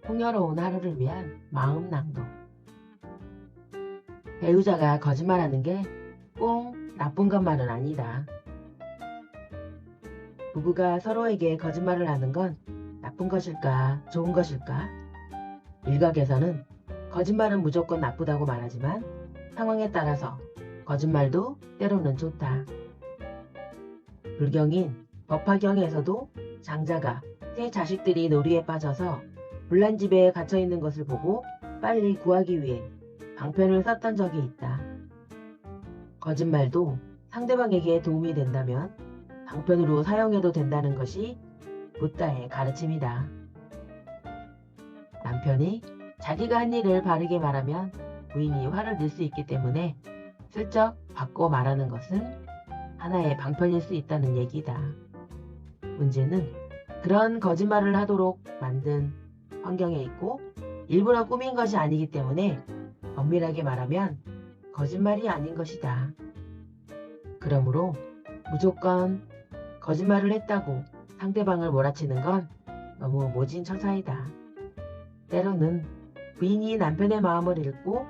풍요로운 하루를 위한 마음 낭독. 배우자가 거짓말하는 게 꼭 나쁜 것만은 아니다. 부부가 서로에게 거짓말을 하는 건 나쁜 것일까, 좋은 것일까? 일각에서는 거짓말은 무조건 나쁘다고 말하지만 상황에 따라서 거짓말도 때로는 좋다. 불경인 법화경에서도 장자가 세 자식들이 놀이에 빠져서 불난집에 갇혀있는 것을 보고 빨리 구하기 위해 방편을 썼던 적이 있다. 거짓말도 상대방에게 도움이 된다면 방편으로 사용해도 된다는 것이 붓다의 가르침이다. 남편이 자기가 한 일을 바르게 말하면 부인이 화를 낼 수 있기 때문에 슬쩍 바꿔 말하는 것은 하나의 방편일 수 있다는 얘기다. 문제는 그런 거짓말을 하도록 만든 환경에 있고 일부러 꾸민 것이 아니기 때문에 엄밀하게 말하면 거짓말이 아닌 것이다. 그러므로 무조건 거짓말을 했다고 상대방을 몰아치는 건 너무 모진 처사이다. 때로는 부인이 남편의 마음을 읽고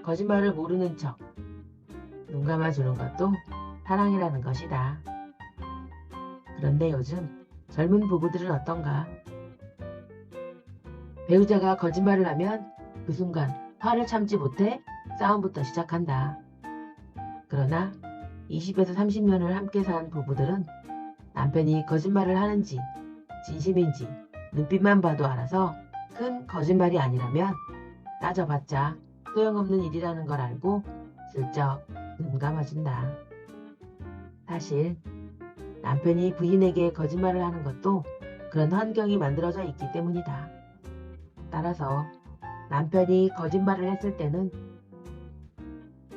거짓말을 모르는 척 눈 감아주는 것도 사랑이라는 것이다. 그런데 요즘 젊은 부부들은 어떤가? 배우자가 거짓말을 하면 그 순간 화를 참지 못해 싸움부터 시작한다. 그러나 20에서 30년을 함께 산 부부들은 남편이 거짓말을 하는지 진심인지 눈빛만 봐도 알아서 큰 거짓말이 아니라면 따져봤자 소용없는 일이라는 걸 알고 슬쩍 눈 감아준다. 사실 남편이 부인에게 거짓말을 하는 것도 그런 환경이 만들어져 있기 때문이다. 따라서 남편이 거짓말을 했을 때는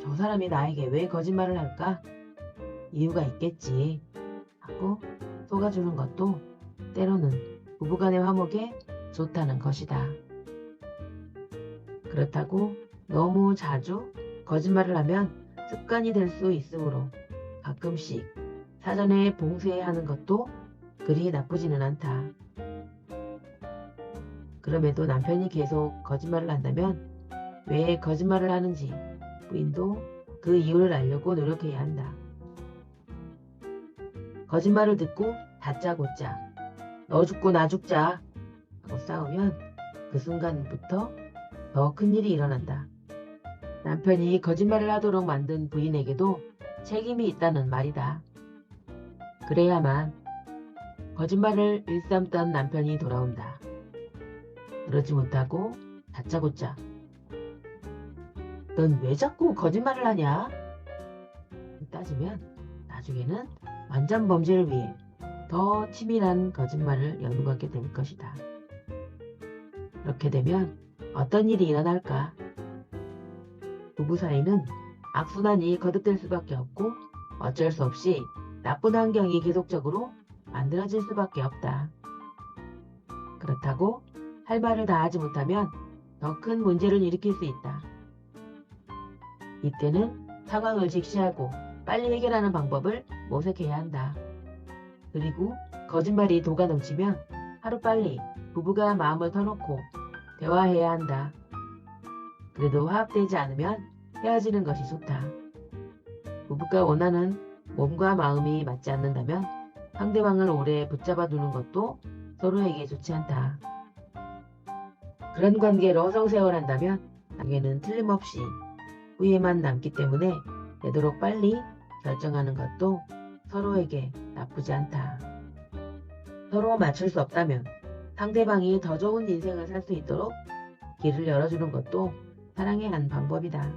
저 사람이 나에게 왜 거짓말을 할까? 이유가 있겠지 하고 속아주는 것도 때로는 부부간의 화목에 좋다는 것이다. 그렇다고 너무 자주 거짓말을 하면 습관이 될 수 있으므로 가끔씩 사전에 봉쇄하는 것도 그리 나쁘지는 않다. 그럼에도 남편이 계속 거짓말을 한다면 왜 거짓말을 하는지 부인도 그 이유를 알려고 노력해야 한다. 거짓말을 듣고 다짜고짜 너 죽고 나 죽자 하고 싸우면 그 순간부터 더 큰일이 일어난다. 남편이 거짓말을 하도록 만든 부인에게도 책임이 있다는 말이다. 그래야만 거짓말을 일삼던 남편이 돌아온다. 그러지 못하고 다짜고짜 넌 왜 자꾸 거짓말을 하냐? 따지면 나중에는 완전 범죄를 위해 더 치밀한 거짓말을 연구하게 될 것이다. 그렇게 되면 어떤 일이 일어날까? 부부 사이는 악순환이 거듭될 수밖에 없고 어쩔 수 없이 나쁜 환경이 계속적으로 만들어질 수밖에 없다. 그렇다고 할 말을 다 하지 못하면 더 큰 문제를 일으킬 수 있다. 이때는 상황을 직시하고 빨리 해결하는 방법을 모색해야 한다. 그리고 거짓말이 도가 넘치면 하루빨리 부부가 마음을 터놓고 대화해야 한다. 그래도 화합되지 않으면 헤어지는 것이 좋다. 부부가 원하는 몸과 마음이 맞지 않는다면 상대방을 오래 붙잡아 두는 것도 서로에게 좋지 않다. 그런 관계로 허송세월한다면 나중에는 틀림없이 후회만 남기 때문에 되도록 빨리 결정하는 것도 서로에게 나쁘지 않다. 서로 맞출 수 없다면 상대방이 더 좋은 인생을 살 수 있도록 길을 열어주는 것도 사랑의 한 방법이다.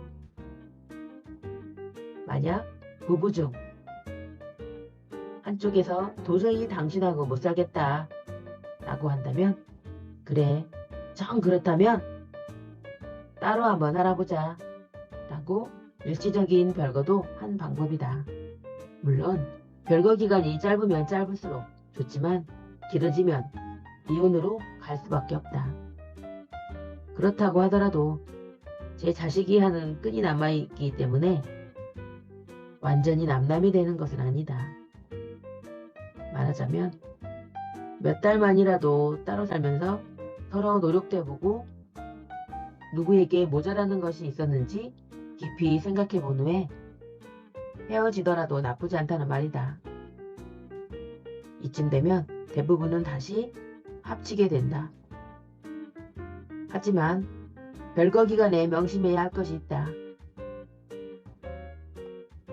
만약 부부 중 한쪽에서 도저히 당신하고 못 살겠다 라고 한다면 그래, 정 그렇다면 따로 한번 알아보자 라고 일시적인 별거도 한 방법이다. 물론 별거 기간이 짧으면 짧을수록 좋지만 길어지면 이혼으로 갈 수밖에 없다. 그렇다고 하더라도 제 자식이 하는 끈이 남아있기 때문에 완전히 남남이 되는 것은 아니다. 말하자면 몇 달만이라도 따로 살면서 서로 노력도 해보고 누구에게 모자라는 것이 있었는지 깊이 생각해 본 후에 헤어지더라도 나쁘지 않다는 말이다. 이쯤 되면 대부분은 다시 합치게 된다. 하지만 별거 기간에 명심해야 할 것이 있다.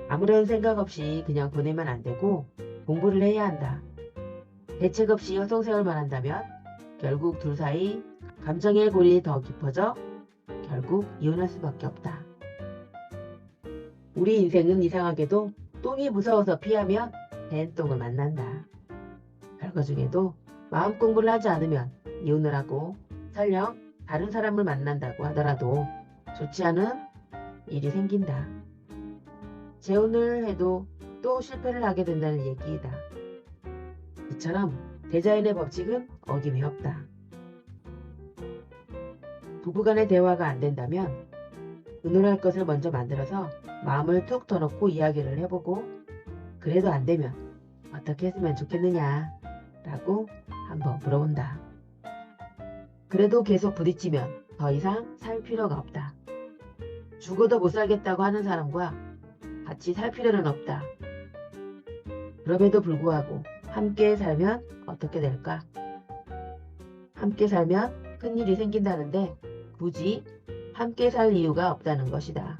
아무런 생각 없이 그냥 보내면 안 되고 공부를 해야 한다. 대책 없이 여성생활만 한다면 결국 둘 사이 감정의 골이 더 깊어져 결국 이혼할 수밖에 없다. 우리 인생은 이상하게도 똥이 무서워서 피하면 벤똥을 만난다. 별거 중에도 마음 공부를 하지 않으면 이혼을 하고 설령 다른 사람을 만난다고 하더라도 좋지 않은 일이 생긴다. 재혼을 해도 또 실패를 하게 된다는 얘기이다. 이처럼 대자연의 법칙은 어김이 없다. 부부간의 대화가 안 된다면 의논할 것을 먼저 만들어서 마음을 툭 터놓고 이야기를 해보고 그래도 안 되면 어떻게 했으면 좋겠느냐 라고 한번 물어본다. 그래도 계속 부딪히면 더 이상 살 필요가 없다. 죽어도 못 살겠다고 하는 사람과 같이 살 필요는 없다. 그럼에도 불구하고 함께 살면 어떻게 될까? 함께 살면 큰일이 생긴다는데 굳이 함께 살 이유가 없다는 것이다.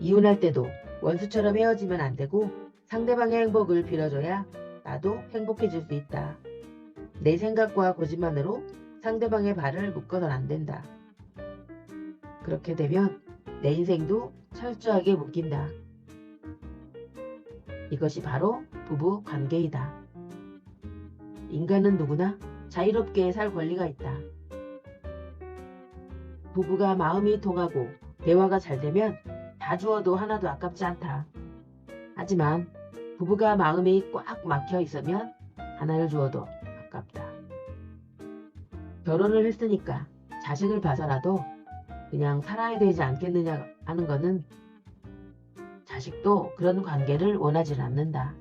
이혼할 때도 원수처럼 헤어지면 안 되고 상대방의 행복을 빌어줘야 나도 행복해질 수 있다. 내 생각과 거짓말로 상대방의 발을 묶어선 안 된다. 그렇게 되면 내 인생도 철저하게 묶인다. 이것이 바로 부부 관계이다. 인간은 누구나 자유롭게 살 권리가 있다. 부부가 마음이 통하고 대화가 잘 되면 다 주어도 하나도 아깝지 않다. 하지만 부부가 마음이 꽉 막혀 있으면 하나를 주어도 아깝다. 결혼을 했으니까 자식을 봐서라도 그냥 살아야 되지 않겠느냐 하는 것은 자식도 그런 관계를 원하지 않는다.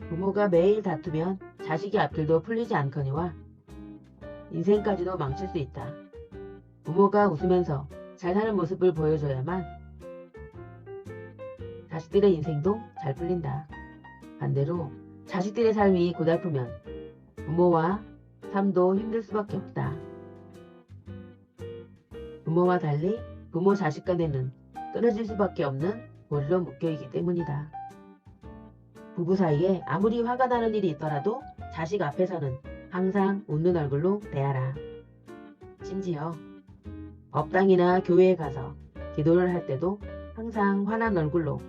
부모가 매일 다투면 자식의 앞길도 풀리지 않거니와 인생까지도 망칠 수 있다. 부모가 웃으면서 잘 사는 모습을 보여줘야만 자식들의 인생도 잘 풀린다. 반대로 자식들의 삶이 고달프면 부모와 삶도 힘들 수밖에 없다. 부모와 달리 부모 자식 간에는 끊어질 수밖에 없는 골로 묶여있기 때문이다. 부부 사이에 아무리 화가 나는 일이 있더라도 자식 앞에서는 항상 웃는 얼굴로 대하라. 심지어 법당이나 교회에 가서 기도를 할 때도 항상 환한 얼굴로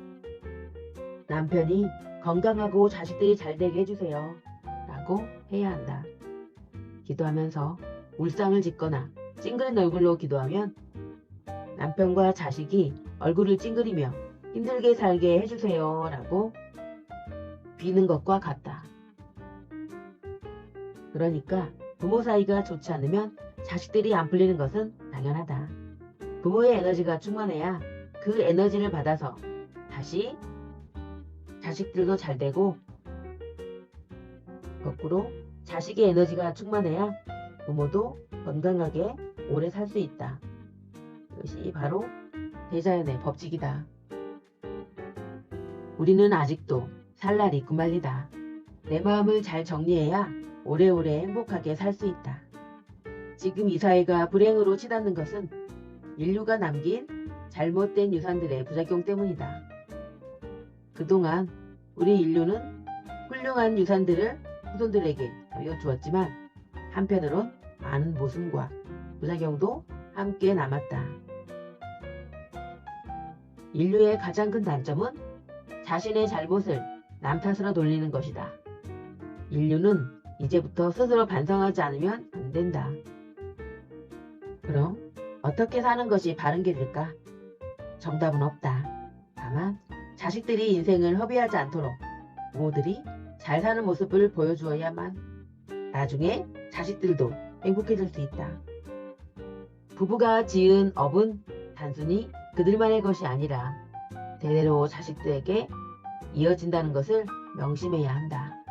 남편이 건강하고 자식들이 잘되게 해주세요 라고 해야 한다. 기도하면서 울상을 짓거나 찡그린 얼굴로 기도하면 남편과 자식이 얼굴을 찡그리며 힘들게 살게 해주세요 라고 비는 것과 같다. 그러니까 부모 사이가 좋지 않으면 자식들이 안 풀리는 것은 당연하다. 부모의 에너지가 충만해야 그 에너지를 받아서 다시 자식들도 잘 되고 거꾸로 자식의 에너지가 충만해야 부모도 건강하게 오래 살 수 있다. 이것이 바로 대자연의 법칙이다. 우리는 아직도 살 날이 있고 말리다. 내 마음을 잘 정리해야 오래오래 행복하게 살 수 있다. 지금 이 사회가 불행으로 치닫는 것은 인류가 남긴 잘못된 유산들의 부작용 때문이다. 그동안 우리 인류는 훌륭한 유산들을 후손들에게 이어주었지만 한편으론 많은 모순과 부작용도 함께 남았다. 인류의 가장 큰 단점은 자신의 잘못을 남 탓으로 돌리는 것이다. 인류는 이제부터 스스로 반성하지 않으면 안 된다. 그럼 어떻게 사는 것이 바른 길일까? 정답은 없다. 다만 자식들이 인생을 허비하지 않도록 부모들이 잘 사는 모습을 보여주어야만 나중에 자식들도 행복해질 수 있다. 부부가 지은 업은 단순히 그들만의 것이 아니라 대대로 자식들에게 이어진다는 것을 명심해야 한다.